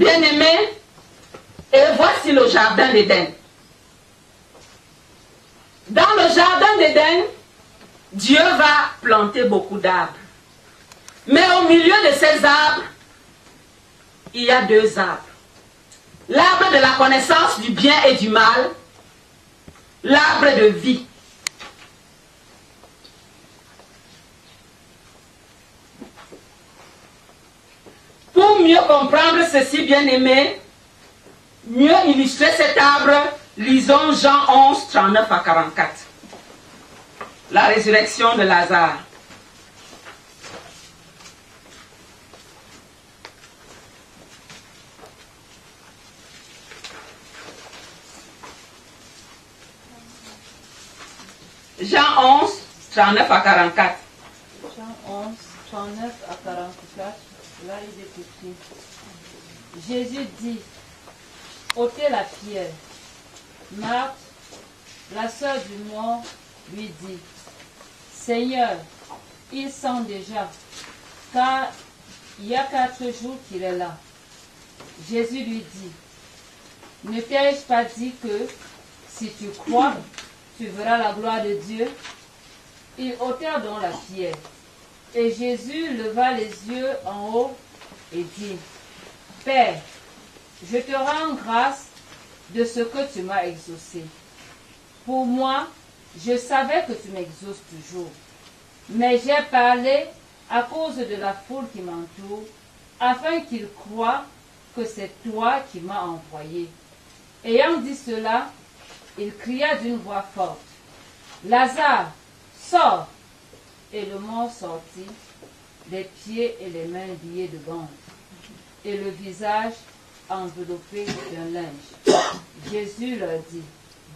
Bien-aimés, et voici le jardin d'Éden. Dans le jardin d'Éden, Dieu va planter beaucoup d'arbres. Mais au milieu de ces arbres, il y a deux arbres. L'arbre de la connaissance du bien et du mal, l'arbre de vie. Pour mieux comprendre ceci, bien-aimé, mieux illustrer cet arbre, lisons Jean 11, 39 à 44. La résurrection de Lazare. Jean 11, 39 à 44. Jean 11, 39 à 44, là il est écrit. Jésus dit, ôtez la pierre. Marthe, la sœur du mort, lui dit, Seigneur, il sent déjà, car il y a 4 jours qu'il est là. Jésus lui dit, ne t'ai-je pas dit que si tu crois, tu verras la gloire de Dieu? Ils ôtèrent donc la pierre. Et Jésus leva les yeux en haut et dit, Père, je te rends grâce de ce que tu m'as exaucé. Pour moi, je savais que tu m'exauces toujours. Mais j'ai parlé à cause de la foule qui m'entoure, afin qu'ils croient que c'est toi qui m'as envoyé. Ayant dit cela, il cria d'une voix forte, Lazare, sors! Et le mort sortit, les pieds et les mains liés de bandes, et le visage enveloppé d'un linge. Jésus leur dit,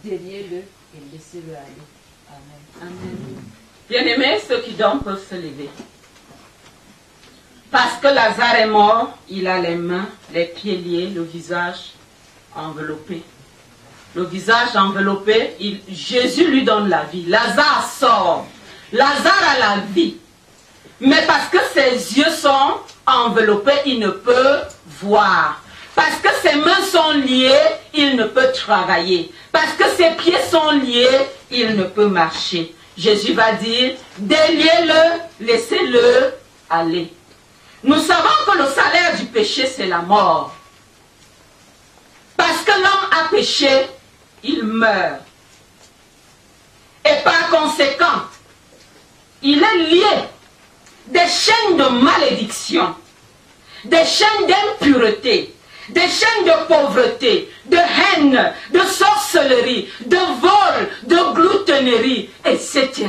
déliez-le et laissez-le aller. Amen. Amen. Bien-aimés, ceux qui dorment peuvent se lever. Parce que Lazare est mort, il a les mains, les pieds liés, le visage enveloppé. Le visage enveloppé, Jésus lui donne la vie. Lazare sort. Lazare a la vie. Mais parce que ses yeux sont enveloppés, il ne peut voir. Parce que ses mains sont liées, il ne peut travailler. Parce que ses pieds sont liés, il ne peut marcher. Jésus va dire, déliez-le, laissez-le aller. Nous savons que le salaire du péché, c'est la mort. Parce que l'homme a péché, il meurt. Et par conséquent, il est lié des chaînes de malédiction, des chaînes d'impureté, des chaînes de pauvreté, de haine, de sorcellerie, de vol, de gloutonnerie, etc.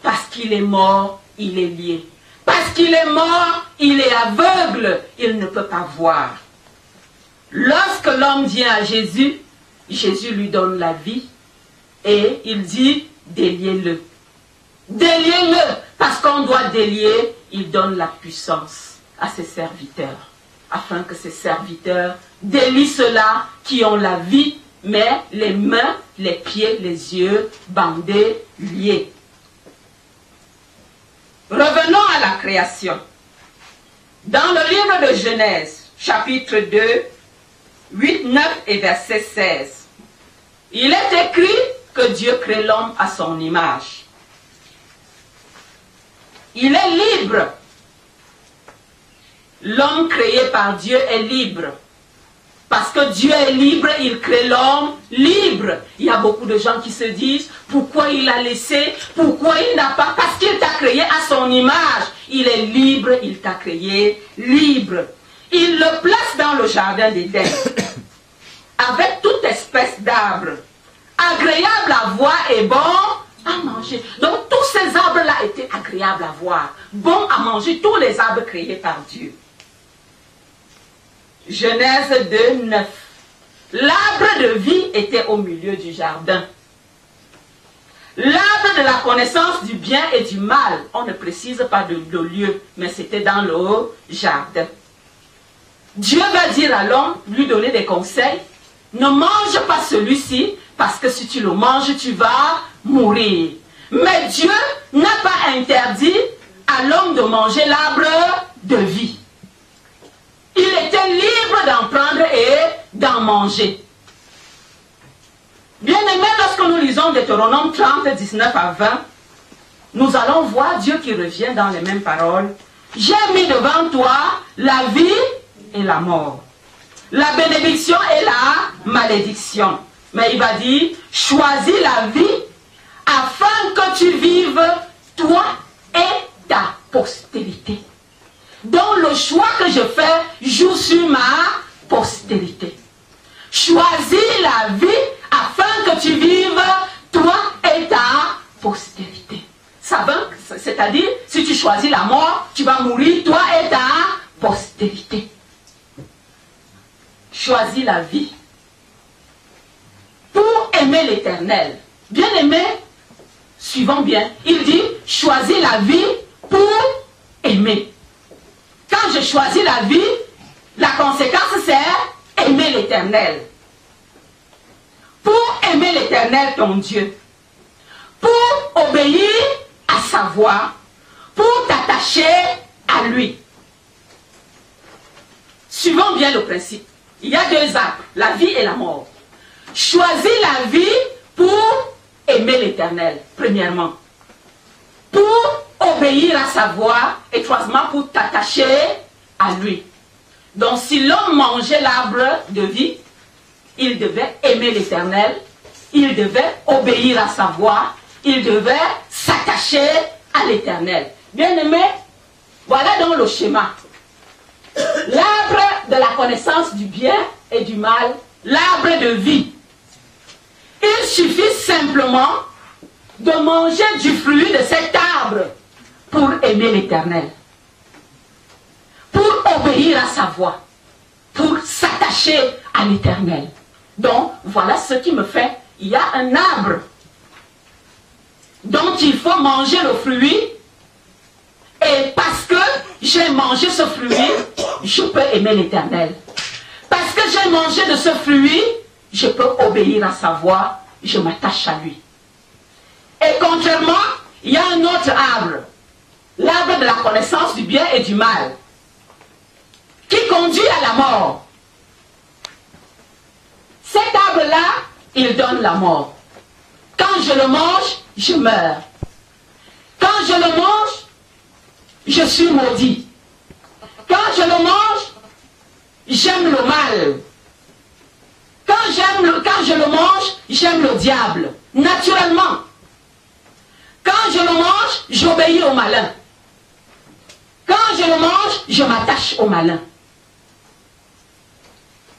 Parce qu'il est mort, il est lié. Parce qu'il est mort, il est aveugle, il ne peut pas voir. Lorsque l'homme vient à Jésus, Jésus lui donne la vie et il dit, déliez-le. Déliez-le, parce qu'on doit délier, il donne la puissance à ses serviteurs, afin que ses serviteurs délient ceux-là qui ont la vie, mais les mains, les pieds, les yeux bandés, liés. Revenons à la création. Dans le livre de Genèse, chapitre 2, 8, 9 et verset 16, il est écrit que Dieu crée l'homme à son image. Il est libre. L'homme créé par Dieu est libre. Parce que Dieu est libre, il crée l'homme libre. Il y a beaucoup de gens qui se disent, pourquoi il a laissé, pourquoi il n'a pas, parce qu'il t'a créé à son image. Il est libre, il t'a créé libre. Il le place dans le jardin d'Éden, avec toute espèce d'arbres, agréable à voir et bon à manger. Donc tous ces arbres-là étaient agréables à voir, bons à manger, tous les arbres créés par Dieu. Genèse 2, 9. L'arbre de vie était au milieu du jardin. L'arbre de la connaissance du bien et du mal, on ne précise pas de lieu, mais c'était dans le jardin. Dieu va dire à l'homme, lui donner des conseils, ne mange pas celui-ci, parce que si tu le manges, tu vas mourir. Mais Dieu n'a pas interdit à l'homme de manger l'arbre de vie. il était libre d'en prendre et d'en manger. Bien aimé, lorsque nous lisons Deutéronome 30, 19 à 20, nous allons voir Dieu qui revient dans les mêmes paroles. J'ai mis devant toi la vie et la mort, la bénédiction et la malédiction. Mais il va dire, choisis la vie afin que tu vives toi et ta postérité. Donc le choix que je fais joue sur ma postérité. Choisis la vie afin que tu vives toi et ta postérité. C'est-à-dire, si tu choisis la mort, tu vas mourir toi et ta postérité. Choisis la vie pour aimer l'Éternel. Bien aimé, suivons bien. Il dit, choisis la vie pour aimer. Quand je choisis la vie, la conséquence c'est aimer l'Éternel. Pour aimer l'Éternel, ton Dieu. Pour obéir à sa voix. Pour t'attacher à lui. Suivons bien le principe. Il y a deux arbres, la vie et la mort. Choisis la vie pour aimer l'Éternel, premièrement. Pour obéir à sa voix, et troisièmement pour t'attacher à lui. Donc si l'homme mangeait l'arbre de vie, il devait aimer l'Éternel, il devait obéir à sa voix, il devait s'attacher à l'Éternel. Bien aimé, voilà donc le schéma. L'arbre de la connaissance du bien et du mal, l'arbre de vie. Il suffit simplement de manger du fruit de cet arbre pour aimer l'Éternel, pour obéir à sa voix, pour s'attacher à l'Éternel. Donc, voilà ce qui me fait, il y a un arbre dont il faut manger le fruit, et parce que j'ai mangé ce fruit, je peux aimer l'Éternel. Parce que j'ai mangé de ce fruit, je peux obéir à sa voix, je m'attache à lui. Et contrairement, il y a un autre arbre, l'arbre de la connaissance du bien et du mal, qui conduit à la mort. Cet arbre-là, il donne la mort. Quand je le mange, je meurs. Quand je le mange, je suis maudit. Quand je le mange, j'aime le mal. Quand je le mange, j'aime le diable. Naturellement. Quand je le mange, j'obéis au malin. Quand je le mange, je m'attache au malin.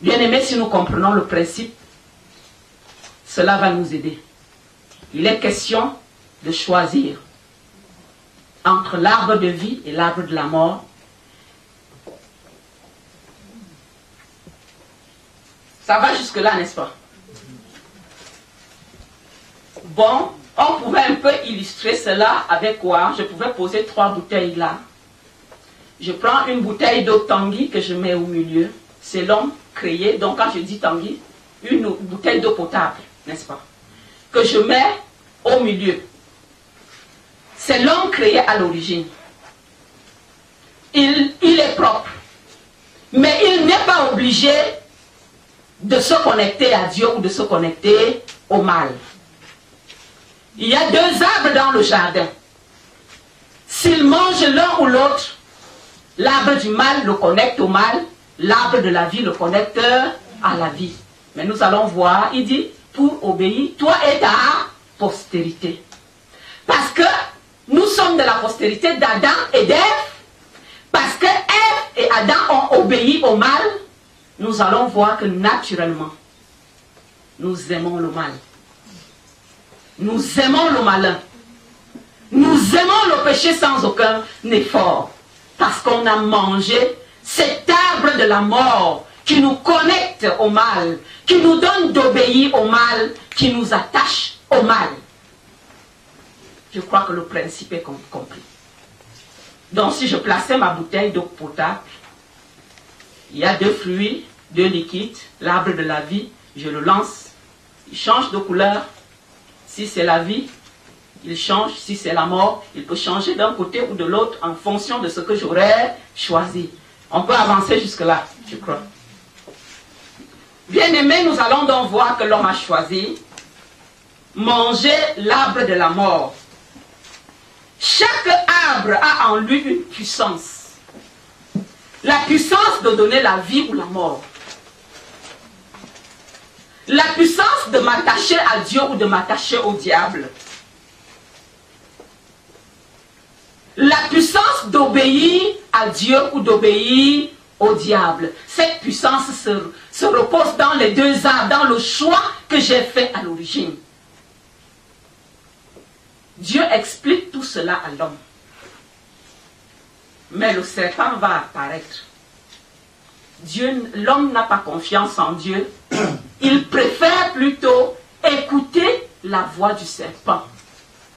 Bien aimé, si nous comprenons le principe, cela va nous aider. Il est question de choisir entre l'arbre de vie et l'arbre de la mort. Ça va jusque-là, n'est-ce pas? Bon, on pouvait un peu illustrer cela avec quoi? Je pouvais poser 3 bouteilles là. Je prends une bouteille d'eau Tanguy que je mets au milieu. C'est l'homme créé, donc quand je dis Tanguy, une bouteille d'eau potable, n'est-ce pas? Que je mets au milieu. C'est l'homme créé à l'origine. Il est propre. Mais il n'est pas obligé de se connecter à Dieu ou de se connecter au mal. Il y a 2 arbres dans le jardin. S'il mange l'un ou l'autre, l'arbre du mal le connecte au mal, l'arbre de la vie le connecte à la vie. Mais nous allons voir, il dit, pour obéir, toi et ta postérité. Parce que nous sommes de la postérité d'Adam et d'Ève, parce que Ève et Adam ont obéi au mal, nous allons voir que naturellement, nous aimons le mal. Nous aimons le malin. Nous aimons le péché sans aucun effort. Parce qu'on a mangé cet arbre de la mort qui nous connecte au mal, qui nous donne d'obéir au mal, qui nous attache au mal. Je crois que le principe est compris. Donc si je plaçais ma bouteille d'eau potable, il y a 2 fruits, 2 liquides, l'arbre de la vie, je le lance, il change de couleur. Si c'est la vie, il change. Si c'est la mort, il peut changer d'un côté ou de l'autre en fonction de ce que j'aurais choisi. On peut avancer jusque-là, je crois. Bien-aimés, nous allons donc voir que l'homme a choisi manger l'arbre de la mort. Chaque arbre a en lui une puissance. La puissance de donner la vie ou la mort. La puissance de m'attacher à Dieu ou de m'attacher au diable. La puissance d'obéir à Dieu ou d'obéir au diable. Cette puissance se repose dans les deux arbres, dans le choix que j'ai fait à l'origine. Dieu explique tout cela à l'homme. Mais le serpent va apparaître. L'homme n'a pas confiance en Dieu. Il préfère plutôt écouter la voix du serpent.